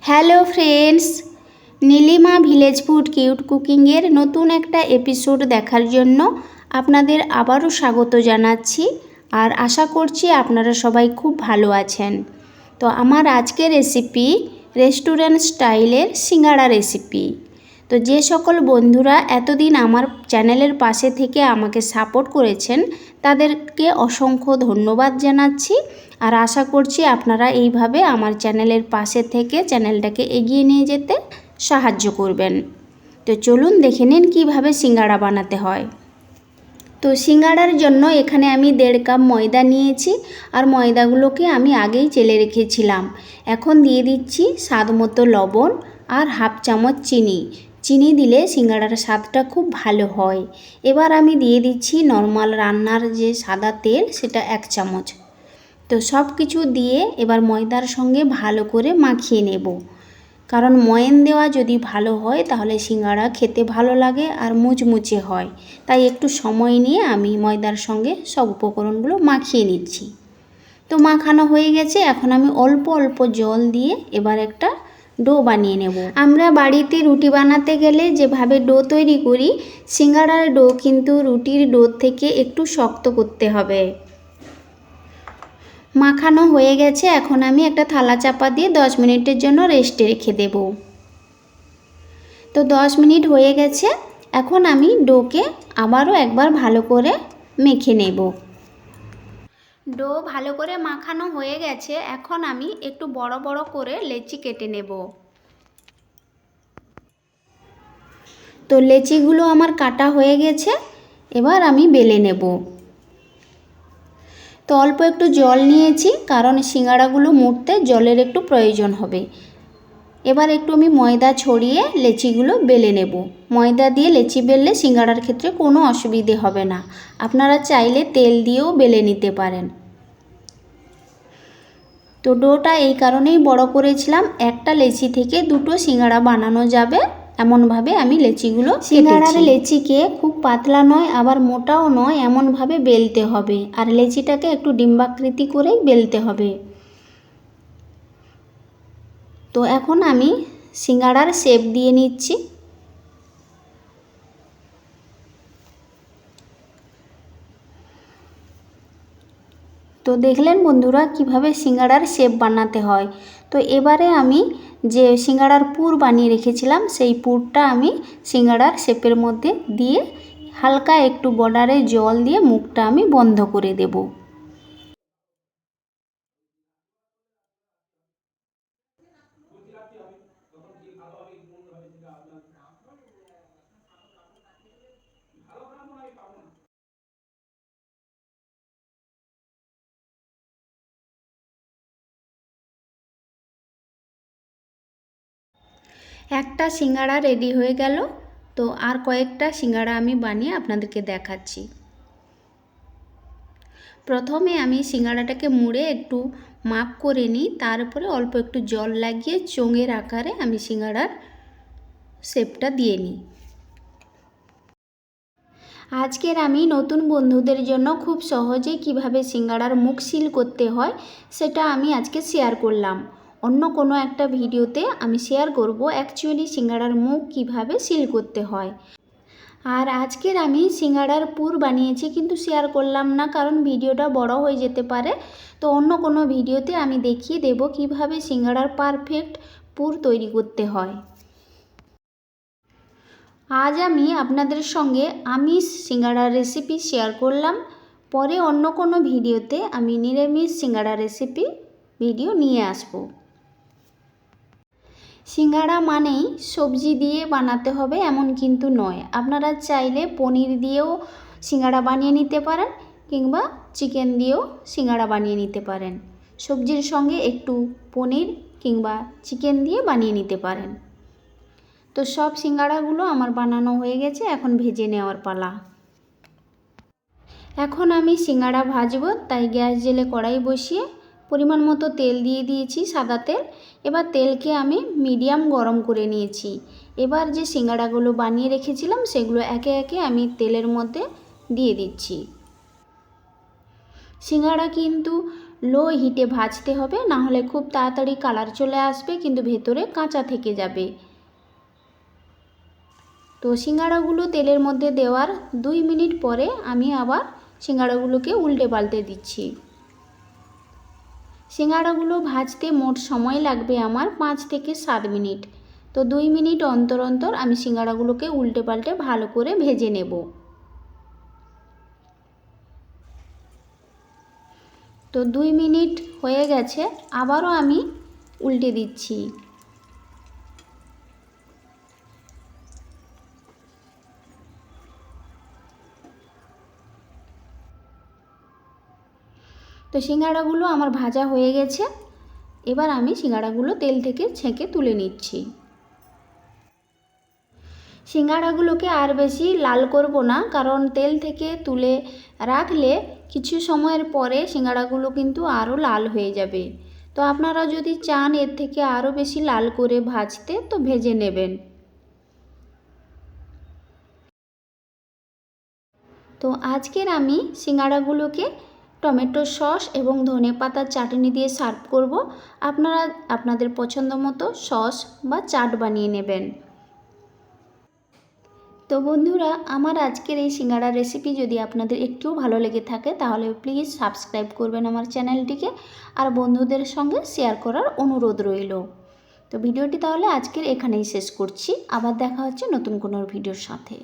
Hello friends, Nilima village food cute কুকিংয়ের নতুন একটা এপিসোড দেখার জন্য আপনাদের আবারও স্বাগত জানাচ্ছি। আর আশা করছি আপনারা সবাই খুব ভালো আছেন। তো আমার আজকের রেসিপি রেস্টুরেন্ট স্টাইলের সিঙ্গাড়া রেসিপি। তো যে সকল বন্ধুরা এতদিন আমার চ্যানেলের পাশে থেকে আমাকে সাপোর্ট করেছেন তাদেরকে অসংখ্য ধন্যবাদ জানাচ্ছি। আর আশা করছি আপনারা এইভাবে আমার চ্যানেলের পাশে থেকে চ্যানেলটাকে এগিয়ে নিয়ে যেতে সাহায্য করবেন। তো চলুন দেখে নিন কীভাবে সিঙ্গাড়া বানাতে হয়। তো সিঙ্গাড়ার জন্য এখানে আমি 1.5 কাপ ময়দা নিয়েছি, আর ময়দাগুলোকে আমি আগেই চেলে রেখেছিলাম। এখন দিয়ে দিচ্ছি স্বাদ মতো লবণ আর হাফ চামচ চিনি। চিনি দিলে সিঙ্গাড়ার স্বাদটা খুব ভালো হয়। এবার আমি দিয়ে দিচ্ছি নর্মাল রান্নার যে সাদা তেল, সেটা 1 চামচ। তো সব কিছু দিয়ে এবার ময়দার সঙ্গে ভালো করে মাখিয়ে নেব, কারণ ময়ান দেওয়া যদি ভালো হয় তাহলে সিঙ্গাড়া খেতে ভালো লাগে আর মুচমুচে হয়। তাই একটু সময় নিয়ে আমি ময়দার সঙ্গে সব উপকরণগুলো মাখিয়ে নিচ্ছি। তো মাখানো হয়ে গেছে, এখন আমি অল্প অল্প জল দিয়ে এবার একটা ডো বানিয়ে নেব। আমরা বাড়িতে রুটি বানাতে গেলে যেভাবে ডো তৈরি করি, সিঙ্গাড়ার ডো কিন্তু রুটির ডো থেকে একটু শক্ত করতে হবে। মাখানো হয়ে গেছে, এখন আমি একটা থালা চাপা দিয়ে 10 মিনিটের জন্য রেস্টে রেখে দেব। তো 10 মিনিট হয়ে গেছে, এখন আমি ডোকে আবারও একবার ভালো করে মেখে নেব। ডো ভালো করে মাখানো হয়ে গেছে, এখন আমি একটু বড় বড় করে লেচি কেটে নেব। তো লেচিগুলো আমার কাটা হয়ে গেছে, এবার আমি বেলে নেব। তো অল্প একটু জল নিয়েছি, কারণ সিঙ্গাড়াগুলো মুড়তে জলের একটু প্রয়োজন হবে। এবার একটু আমি ময়দা ছড়িয়ে লেচিগুলো বেলে নেব। ময়দা দিয়ে লেচি বেললে সিঙ্গাড়ার ক্ষেত্রে কোনো অসুবিধে হবে না। আপনারা চাইলে তেল দিয়েও বেলে নিতে পারেন। তো ডোটা এই কারণেই বড় করেছিলাম, একটা লেচি থেকে 2টো সিঙ্গাড়া বানানো যাবে এমনভাবে আমি লেচিগুলো সিঙ্গাড়ার লেচিকে খুব পাতলা নয় আবার মোটাও নয়, এমনভাবে বেলতে হবে। আর লেচিটাকে একটু ডিম্বাকৃতি করেই বেলতে হবে। তো এখন আমি সিঙ্গাড়ার শেপ দিয়ে নিচ্ছি। তো দেখলেন বন্ধুরা কিভাবে সিঙ্গাড়ার শেপ বানাতে হয়। তো এবারে আমি যে সিঙ্গাড়ার পুর বানিয়ে রেখেছিলাম, সেই পুরটা আমি সিঙ্গাড়ার শেপের মধ্যে দিয়ে হালকা একটু বর্ডারে জল দিয়ে মুখটা আমি বন্ধ করে দেব। একটা সিঙ্গাড়া রেডি হয়ে গেল। তো আর কয়েকটা সিঙ্গাড়া আমি বানিয়ে আপনাদেরকে দেখাচ্ছি। প্রথমে আমি সিঙ্গাড়াটাকে মুড়ে একটু মাপ করে নিই, তারপরে অল্প একটু জল লাগিয়ে চোঙের আকারে আমি সিঙ্গাড়ার শেপটা দিয়ে নিই। আজকের আমি নতুন বন্ধুদের জন্য খুব সহজেই কিভাবে সিঙ্গাড়ার মুখ সিল করতে হয় সেটা আমি আজকে শেয়ার করলাম। অন্য কোনো একটা ভিডিওতে আমি শেয়ার করব অ্যাকচুয়ালি সিঙ্গাড়ার মুখ কিভাবে সিল করতে হয়। আর আজকের আমি সিঙ্গাড়ার পুর বানিয়েছি, কিন্তু শেয়ার করলাম না কারণ ভিডিওটা বড় হয়ে যেতে পারে। তো অন্য কোনো ভিডিওতে আমি দেখিয়ে দেব কিভাবে সিঙ্গাড়ার পারফেক্ট পুর তৈরি করতে হয়। আজ আমি আপনাদের সঙ্গে আমিষ সিঙ্গাড়ার রেসিপি শেয়ার করলাম। পরে অন্য কোনো ভিডিওতে আমি নিরামিষ সিঙ্গাড়া রেসিপি ভিডিও নিয়ে আসব। সিঙ্গাড়া মানেই সবজি দিয়ে বানাতে হবে এমন কিন্তু নয়। আপনারা চাইলে পনির দিয়েও সিঙ্গাড়া বানিয়ে নিতে পারেন, কিংবা চিকেন দিয়েও সিঙ্গাড়া বানিয়ে নিতে পারেন। সবজির সঙ্গে একটু পনির কিংবা চিকেন দিয়ে বানিয়ে নিতে পারেন। তো সব সিঙ্গাড়াগুলো আমার বানানো হয়ে গেছে, এখন ভেজে নেওয়ার পালা। এখন আমি সিঙ্গাড়া ভাজবো, তাই গ্যাস জেলে কড়াই বসিয়ে পরিমাণ মতো তেল দিয়ে দিয়েছি, সাদা তেল। এবার তেলকে আমি মিডিয়াম গরম করে নিয়েছি। এবার যে সিঙ্গাড়াগুলো বানিয়ে রেখেছিলাম সেগুলো একে একে আমি তেলের মধ্যে দিয়ে দিচ্ছি। সিঙ্গাড়া কিন্তু লো হিটে ভাজতে হবে, না হলে খুব তাড়াতাড়ি কালার চলে আসবে কিন্তু ভেতরে কাঁচা থেকে যাবে। তো সিঙ্গাড়াগুলো তেলের মধ্যে দেওয়ার 2 মিনিট পরে আমি আবার সিঙ্গাড়াগুলোকে উল্টে পাল্টে দিচ্ছি। সিঙ্গাড়াগুলো ভাজতে মোট সময় লাগবে আমার 5 থেকে 7 মিনিট। তো 2 মিনিট অন্তর অন্তর আমি সিঙ্গাড়াগুলোকে উল্টে পাল্টে ভালো করে ভেজে নেব। তো 2 মিনিট হয়ে গেছে, আবারও আমি উল্টে দিচ্ছি। তো সিঙ্গাড়াগুলো আমার ভাজা হয়ে গেছে, এবার আমি সিঙ্গাড়াগুলো তেল থেকে ছেঁকে তুলে নিচ্ছি। সিঙ্গাড়াগুলোকে আর বেশি লাল করব না, কারণ তেল থেকে তুলে রাখলে কিছু সময়ের পরে সিঙ্গাড়াগুলো কিন্তু আরও লাল হয়ে যাবে। তো আপনারা যদি চান এর থেকে আরও বেশি লাল করে ভাজতে তো ভেজে নেবেন। তো আজকের আমি সিঙ্গাড়াগুলোকে টমেটো সস এবং ধনেপাতার চাটনি দিয়ে সার্ভ করব। আপনারা আপনাদের পছন্দ মতো সস বা চাট বানিয়ে নেবেন। তো বন্ধুরা, আমার আজকের এই সিঙ্গাড়া রেসিপি যদি আপনাদের একটুও ভালো লেগে থাকে তাহলে প্লিজ সাবস্ক্রাইব করবেন আমার চ্যানেলটিকে, আর বন্ধুদের সঙ্গে শেয়ার করার অনুরোধ রইল। তো ভিডিওটি তাহলে আজকের এখানেই শেষ করছি, আবার দেখা হচ্ছে নতুন কোনো ভিডিওর সাথে।